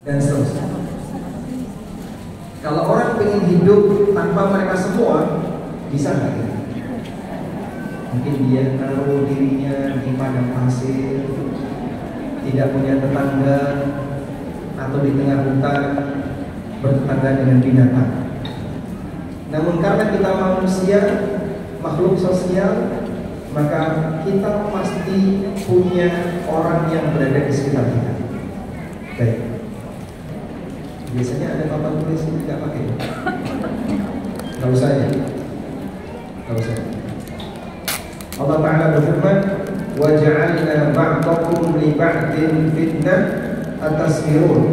dan seterusnya. Kalau orang ingin hidup tanpa mereka semua, bisa nggak? Mungkin dia taruh dirinya di padang pasir, tidak punya tetangga, atau di tengah hutan bertetangga dengan binatang. Namun karena kita manusia, makhluk sosial, maka kita pasti punya orang yang berada di sekitar kita. Baik. Biasanya ada papan tulis ini nggak pakai? Nggak usah ya. Nggak usah. Allah Ta'ala berfirman, وَجَعَلْنَا بَعْضَكُمْ لِبَعْضٍ فِتْنَةً أَتَصْبِرُونَ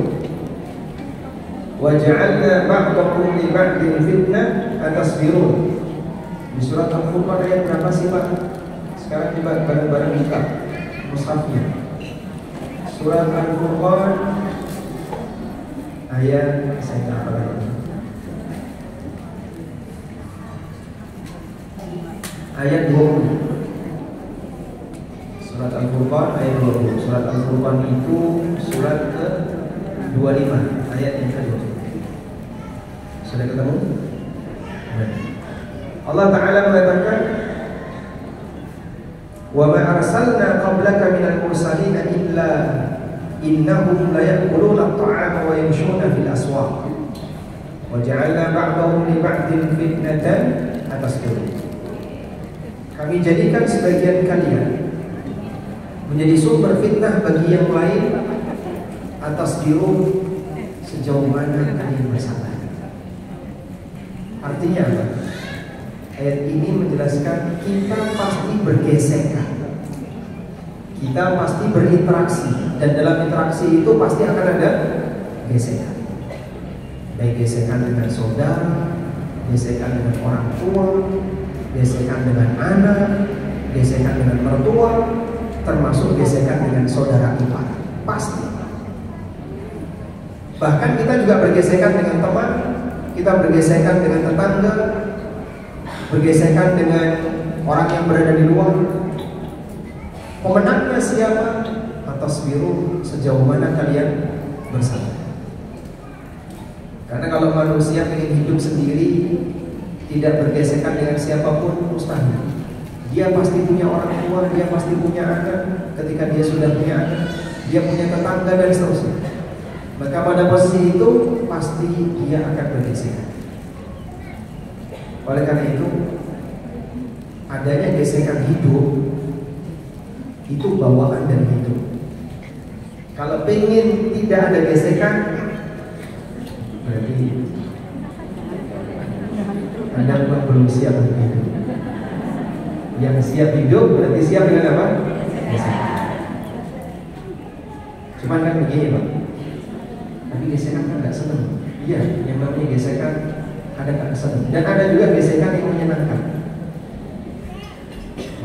وَجَعَلْنَا بَعْضَكُمْ لِبَعْضٍ فِتْنَةً أَتَصْبِرُونَ. Di surat Al-Furqan ayat berapa sih Pak? Sekarang coba bareng-bareng buka mushafnya. Surat Al-Furqan ayat saya tak apa lagi. Ayat 20. Surat Al-Furqan ayat 20. Surat Al-Furqan itu surat ke-25 ayat yang ke-20. Sudah ketemu? Allah Ta'ala mengatakan, wa ma arsalna qablaka minal mursalin illa innahum la ya'kuluna at-ta'ama wa yamshuna fil aswaq wa ja'alna ba'dahum li ba'din fitnatan atasbirun. Kami jadikan sebagian kalian menjadi sumber fitnah bagi yang lain, atas biru sejauh mana kalian bersabar. Artinya apa? Ayat ini menjelaskan kita pasti bergesekan, kita pasti berinteraksi, dan dalam interaksi itu pasti akan ada gesekan. Baik gesekan dengan saudara, gesekan dengan orang tua, gesekan dengan anak, gesekan dengan mertua, termasuk gesekan dengan saudara ipar. Pasti. Bahkan kita juga bergesekan dengan teman, kita bergesekan dengan tetangga, bergesekan dengan orang yang berada di luar. Pemenangnya siapa? Atas biru sejauh mana kalian bersama. Karena kalau manusia ingin hidup sendiri, tidak bergesekan dengan siapapun, mustahil. Dia pasti punya orang tua, dia pasti punya anak. Ketika dia sudah punya anak, dia punya tetangga dan seterusnya. Maka pada posisi itu pasti dia akan bergesekan. Oleh karena itu, adanya gesekan hidup itu bawaan dari hidup. Kalau pengen tidak ada gesekan, berarti Anda belum siap untuk hidup. Yang siap hidup berarti siap dengan apa? Gesekan. Cuman kan begini Pak, tapi gesekan kan nggak seneng. Iya, yang namanya gesekan ada nggak seneng, dan ada juga gesekan yang menyenangkan.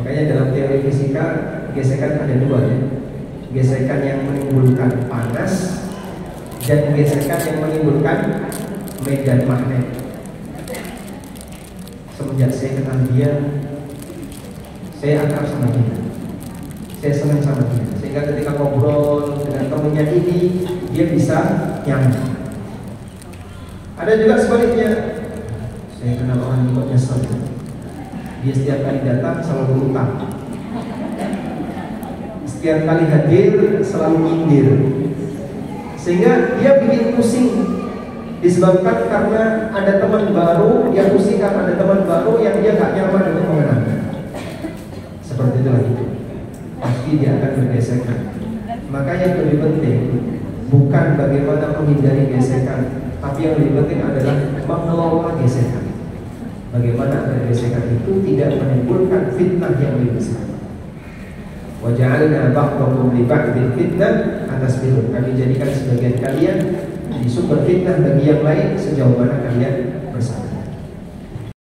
Makanya dalam teori fisika gesekan ada dua ya. Gesekan yang menimbulkan panas dan gesekan yang menimbulkan medan magnet. Semenjak saya kenal dia, saya akrab sama dia, saya senang sama dia, sehingga ketika ngobrol dengan temennya ini, dia bisa nyaman. Ada juga sebaliknya, saya kenal orang yang kok nyesel, dia setiap kali datang selalu utang, setiap kali hadir selalu nyindir, sehingga dia bikin pusing. Disebabkan karena ada teman baru, dia pusing karena ada teman baru yang dia gak nyaman untuk mengenalnya. Seperti itu lagi, pasti dia akan bergesekan. Maka yang lebih penting bukan bagaimana menghindari gesekan, tapi yang lebih penting adalah mengelola gesekan. Bagaimana agar gesekan itu tidak menimbulkan fitnah yang lebih besar. Wa ja'alna ba'dakum li ba'din fitnah atas biru. Kami jadikan sebagian kalian di sumber fitnah bagi yang lain sejauh mana kalian